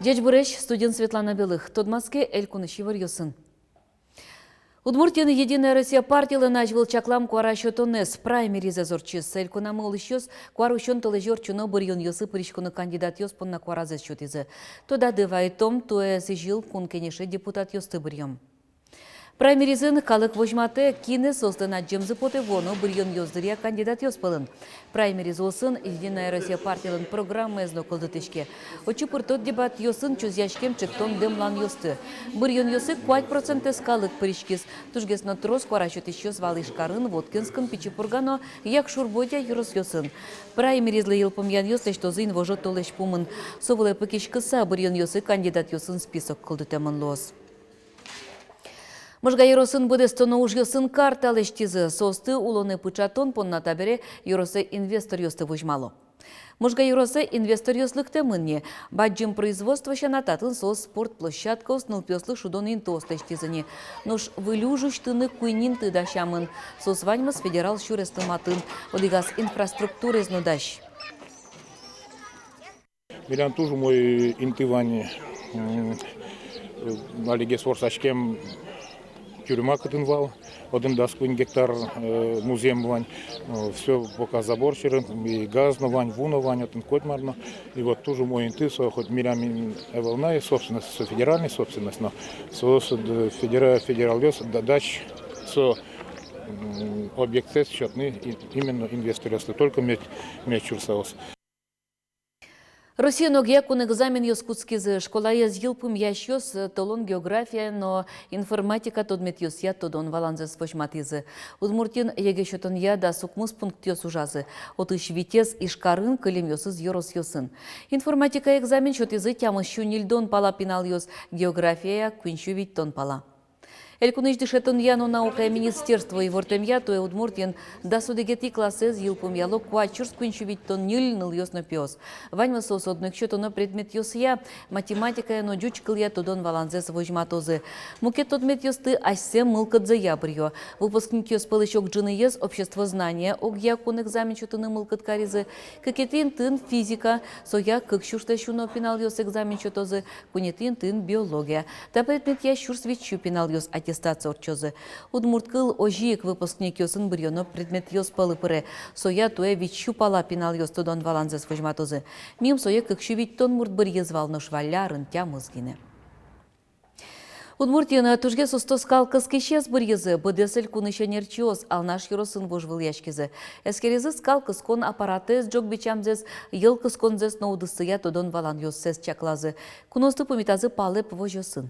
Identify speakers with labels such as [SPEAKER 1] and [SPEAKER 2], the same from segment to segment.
[SPEAKER 1] Дядь Бурещ, студент Светлана Белых, Тодмаске, Элькуны Шиварьосын. Удмуртияны Единая Россия партиялы начвыл чаклам куара счетонес праймеризе зорчис. Элькунамы олышёс куару шон толежор чуно бурьон йосы пыришкуны кандидат йос понна куаразес счетизе. Тода дывайтом туэ сижил кун кенеше депутат йосты бурьем. Праймеризын калык вожматы кине состана джемзы поте вону бурьон йоздырия кандидат йоспылын. Праймериз осын Единая Россия партиялын программы эзно колдытышке. Очупыр тот дебат йосын чузяшкем чектон демлан йосты. Бурьон йосы 5% скалык пыришкис. Тужгесно трос куарашет еще звалышкарын Воткинском пичепургано як шурботя юрос йосын. Праймеризлы елпом ян йосты, что зын вожот толеш пумын. Совылы пыкишкыса бурьон йосы кандидат йосын список колдытемын лос. Можга еросын будестоно уж йосын карта лештизы. Состы улоны пычатон понна табере еросы инвестор йосты вожмало. Можга еросы инвестор йослыкте мынне. Баджим производства шанататын сос спортплощадка уснылпёслы шудон интос лештизыне. Нож вылюжуштыны куйнин тыдашамын. Сос ваньмас федерал шурестыматын. Олигас инфраструктуры знудащ.
[SPEAKER 2] Белян тоже мой интывание. Алиге сворсачкем тюрьма катынвал, 1,5 гектар музеем вань, все пока забор через, и газ на вань, вуна вань, это котмарно. И вот тоже мой интысо, хоть мирями волна и собственность, федеральная собственность, но федерал лес, дач, объекты счетные, именно инвесторы, только медь чурсаос.
[SPEAKER 1] Россия ногьякун экзамен йоскутскизы школа езгилпум ящёс толон география, но информатика тодмет йосья тодон валанзес вошматизы. Удмуртин егещотон яда сукмус пункт йос ужазы. Отыш витез ишкарын кылем йосыз йорос йосын. Информатика экзамен шотизы тямы щунильдон пала пинал йос география куинчу виттон пала. Элькуныш дышетон яно наука министерство и вортем ятуэ Удмуртин да судегети классез елпум яло куачурс куинчувиттон нюль ныл йосно пёс. Ваньма сос одных счетоно предмет йосия математика но джучкл я тодон валанзес вожматозы. Мукет тодмет йосты асем мылкадзе ябрьё. Выпускник йос пылычок джины ез общество знания огьякун экзамен счетоны мылкад каризы. Какетин тын физика соя как щурста щуно пинал йос экзамен счетозы кунетин тын биология. Та предмет я щурс вичу пинал йос аттестация орчозы. Удмурткыл ожиек выпускник йосын бурьоно предмет йос палыпыре. Соя туэ вичу пала пинал йос тодон валанзес вожматозы. Мим соя как щувиттон мурт бір езвалны швалярын тямызгине. Удмуртияны тужге сустос калкыз кешес бір езі, бөдесіл кунышенерчиоз, алнаш еросын вожвыл яшкезі. Эскерезі скалкыз кон аппаратез джок бичамзез, елкыз конзез ноудысыя тодон валан йоссез чаклазы. Куносты помитазы палып вожосын.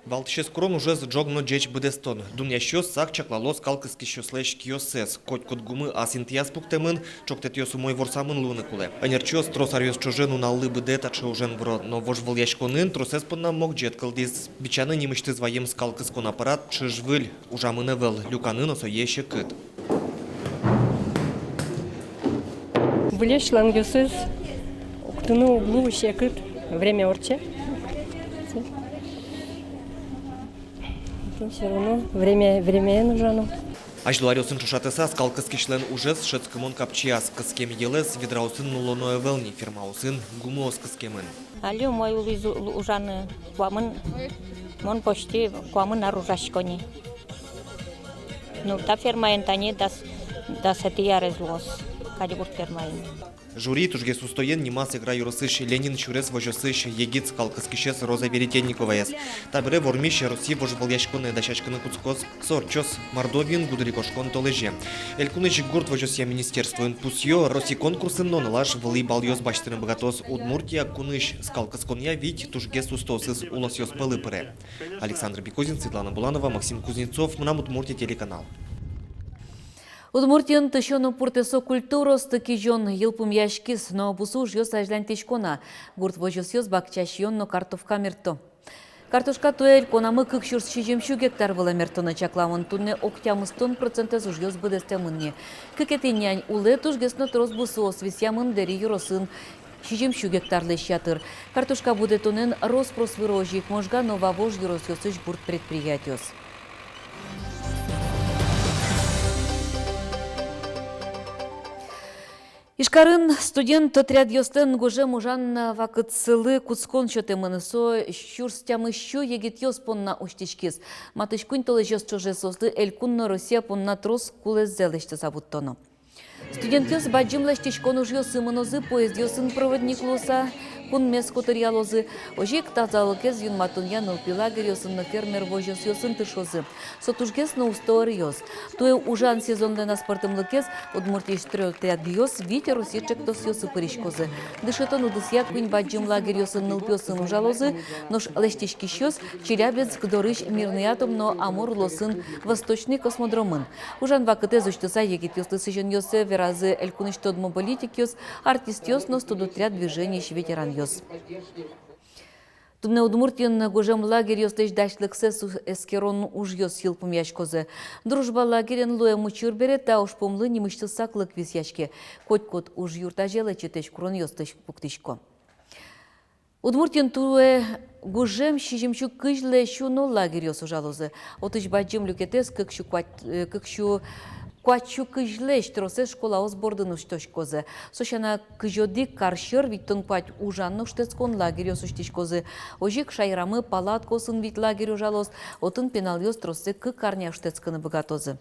[SPEAKER 3] Валтшес крон уже с джогно джеч бедестон. Думня щос сак чаклалос калкыски щослеш киосес. Коть кот гумы асинтияс пуктемын, чоктет йосу мой ворсамын луны куле. Анерчос тросарьос чужену на лыбы дета чужен вро, но вожвал яшконын тросес понна мог джеткалдис. Бичаны немышты звоем скалкыскон аппарат чыжвыль, ужамыны вел, люканын осо еше кыт.
[SPEAKER 4] Блеш лангюсыз, уктыны углу еше кыт, время орче. Все равно время нужно.
[SPEAKER 3] Ажларёсын чушатеса скалкыски член уже с шецкомон капчиас кыскем елес ведраусын нулоное велни фирмаусын гумоос кыскемын.
[SPEAKER 5] Алё мой улиз ужаны куамын мон почти куамын аружашкони. Ну та ферма энтани да сетиярез лос. Кадибур фермаин.
[SPEAKER 3] Жюри тужге сустоен немас игра юросыш Ленин чурес вожосыш егиц калкыскишес Роза Веретенниковаяс. Табре вормише Руси вожбал яшконы дашачканы куцкос сорчос Мордовин гудрикошкон толеже. Элькуныч гурт вожосия министерство пусьё Роси конкурсын нонылаш волейбал йос баштыры богатос Удмуртия куныш скалкыскония вить тужге сустосыз уласьос пылыпыре. Александр Бекозин, Светлана Буланова, Максим Кузнецов, Мнам Удмуртия телеканал.
[SPEAKER 1] Удмуртиян тышону пуртесо культурос таки жон елпум яшкис, но бусуж йос ажлянь тишкона. Гурт вожос йос бакчаш йонно картовка мерто. Картошка туэль конамы кыкшурс 6 гектар вала мертона чакламын тунне октямыстон процентез уж йос быдестемынне. Кыкетенянь уле тужгесно трос бусуос висямын дери юросын 6 гектар лещатыр. Картошка будет тунен роспросвырожик можга новавож юрос йосыш гурт предприятиос. Ишкарын студент отряд йостен гуже мужан вакыт сылы куцкон чотемын со щурстямы щу егет йос понна уштичкис. Матышкунь толы жос чоже созды элькунно Россия понна трос кулез зелеште забуттоно. Студент йос баджимлаш тишкон уж йос имынозы поезд йосын проводник лоса кун мес хуторьялозы. Ожек тазалыкез юн матун яныл пилагер йосын фермер вожос йосын тышозы. Сотужгес на устор йос. Туе ужан сезонный на спортымлыкез удмуртиш отряд йос витя русичек тос йосы пыришкозы. Дышетон удысья кунь баджим лагерь йосын нылпёсын ужалозы, нош лештички щос Челябинск дорыш мирный атом, но амур лосын восточный космодромын. Ужан вакытез уштыса егет йосы сыжен йосы веразы элькуныштодмо политик йос, артист йос, но студотряд движений ветеран йос. Тумне удмуртин гужем лагерь йостеж дашлыксе эскерон уж йос хилпум яшкозы. Дружба лагерен луя мучур берет, та уж помлы немышты саклык вис яшке. Хоть-кот уж юрта желе четеш крон йостеж пуктишко. Удмуртин туе гужем шижимчу кыжле шуно лагерь йос ужалозы. Отыш баджим люкетес кыкшу Куачу кыжлеш тросес школа озбордын уштошкозы. Сошана кыжоди каршыр виттон пать ужанны уштецкон лагерь осуштишкозы. Ожик шайрамы палаткосын вит лагерь ужалос, отын пенал йос тросе карня уштецканы богатозы.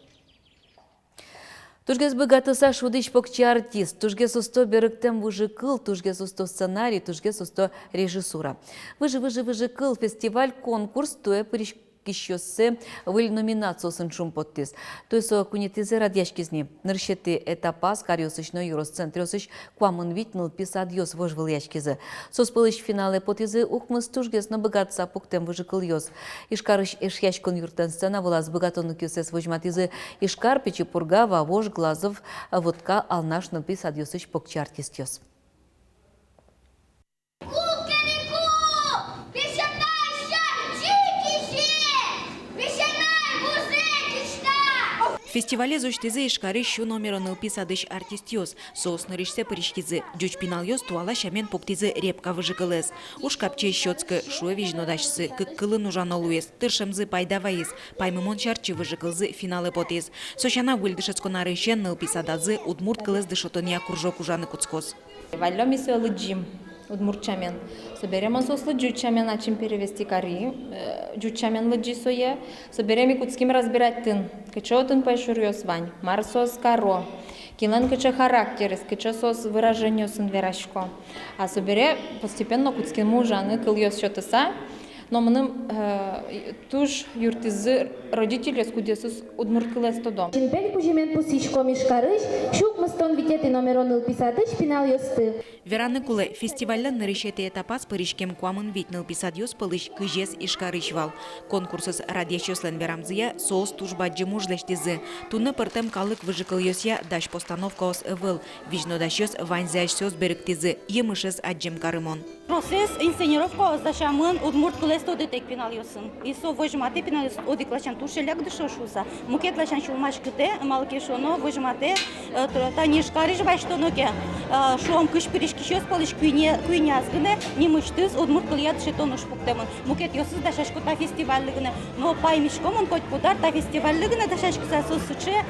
[SPEAKER 1] Тужгес богатыса шудыш покчи артист, тужгес усто берыктем выжикыл, тужгес усто сценарий, тужгес усто режиссура. Выжи-кыл фестиваль конкурс туе приш кищосе выль номинацию сыншум подтис. То есть кунитизе радяшкизни. Ныршети этапас кариосычно юросцентрёсыч куамын витнул писад йос вожвыл яшкизе. Соспылыш финале потизе ухмыс тужгес на богатца пуктем выжикыл йос. Ишкарыш эшяшкон юртен сцена волас богатонны кюсес вожматизе Ишкар печи пурга вавож глазов водка алнашны писад йосыч покчи артист йос.
[SPEAKER 6] Фестивале зоштезе ишкари шу номерон ылписадыш артистиос. Соус нырышсе пыришкизе. Джучпинал йос туала шамен поктизе репка выжикылез. Уж капче щёцкы шуэ вижнодашсы. Кыккылын ужан олуез. Тыршемзы пайдаваез. Паймымон чарчы выжикылзы финале потез. Сошана выльдышецко нарышен ылписадазы удмурт кылез дышотония куржок ужаны куцкоз.
[SPEAKER 7] Валёми лыджим удмуртчамен. Соберем сослы джучамен, начнем перевести кари. Джучамен лыджи сое. Соберем и куцким разбирать тын. Кычо тын пайшурьёс вань. Марсос каро. Килен кычо характерис, кычо сос выраженьёс инверашко. А собере постепенно куцким ужаны кыльёс шотыса. Но мыным туж юртизы родители скудесус удмурткылес тодом.
[SPEAKER 8] Чинпель пужемен пусишко мишкарыш, шук мыстон витети номерон ылписатыш пинал йосты.
[SPEAKER 6] Вераны куле фестивальлен нырышети этапас пыришкем куамын витныл писадьос пылыш кыжес ишкарышвал. Конкурсыз радиачослен верамзыя соус тужба джемужлештизы. Туны пыртем калык выжикыл йосья даш постановкаос ывыл. Вижнодашьос ванзяшсёс берыктизы. Емышес аджем карымон.
[SPEAKER 9] Процес инсценировка оздашамын удмурткылес тодетек пинал йосын. Исо вожмате пинал йос одиклашан тушеляк дышошуса. Мукетлашан шулмашкыте малкешоно вожмате танишкариш баштоноке. Шуам кыш перешкишёс палыш куйнязгыне немыштыз удмурткылят шетоныш пуктемын. Мукет йосыз дашашко та фестивальлыгыне. Но паймишкомын коть пудар та фестивальлыгыне дашашкыса сосыче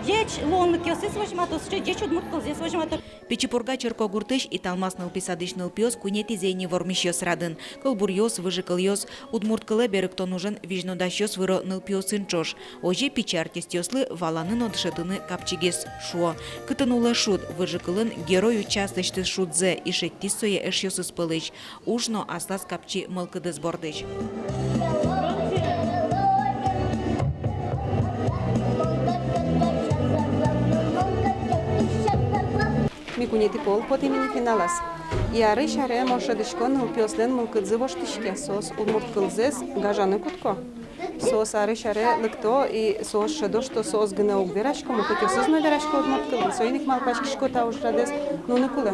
[SPEAKER 9] деч лонлык йосыз вожматосыче деч удмурткылзес вожмато.
[SPEAKER 6] Печипурга черко гуртыш и талмасныл писадышныл пиос кунети зейни вормишьёс радын. Кылбурьёс, выжикыльёс, удмурткылы берыктон ужын вижнодашьёс выро ныл пиосын чош. Ожи пичи артистёслы валанын одышетыны капчигес шуо. Кытынулы шут, выжикылын герой участышты шутзе и шеттисое эшьёс испылыш. Ужно аслас капчи мылкыдыз бордыш.
[SPEAKER 10] Микунети пол под имени финалас. Яры шаре мошадышкон упёслен мылкыдзы воштышке сос удмурткылзес гажаны кутко. Сос ары шаре лыкто и сос шадо, что сос гына угверашко, мукатёсыз наверашко удмурткылы. Сойник малпачкишко таушрадес, ну никуда.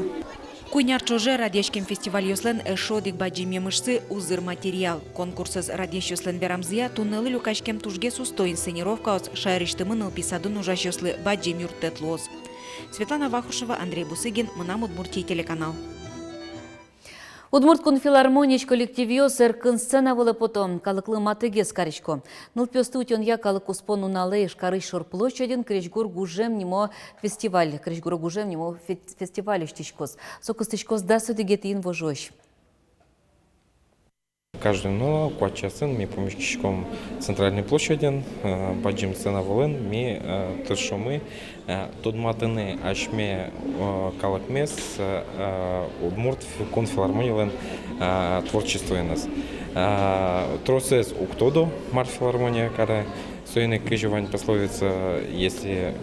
[SPEAKER 6] Куйняр чоже радешкем фестиваль йослен эшодик баджим емышсы узыр материал. Конкурсыз радешёслен берамзия туннелы люкашкем тужге сусто инсценировкаос шайрыштымын ылписадын ужаш йослы баджим юрттетлоз. Светлана Вахушева, Андрей Бусыгин, Мынам Удмуртий телеканал.
[SPEAKER 1] Удмурткун филармонич коллективио сэркын сцена вылы потом калыклы матыге скаричко. Нылпёсты утен я калык успону налэш карышор площадин кречгур гужем нимо фестиваль. Кречгур гужем нимо фестиваль штичкос. Сокостичкос да судигетин вожощ.
[SPEAKER 11] Каждый но квачасын ми помещичком центральной площади баджим сцена волен ми то что мы тут матыны ашме калакмес удмурт конфилармонилен творчество у нас тросес уктодо март филармония когда союзный крыжевань пословица если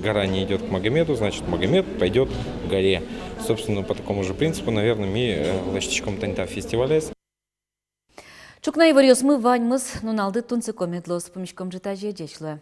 [SPEAKER 11] гора не идет к Магомеду, значит Магомед пойдет к горе. Собственно, по такому же принципу, наверное, ми лащичком танта фестиваля.
[SPEAKER 1] Чукна и варьёс мы ваньмыз, но налды тунцы комедлос, помещком житажье дечло.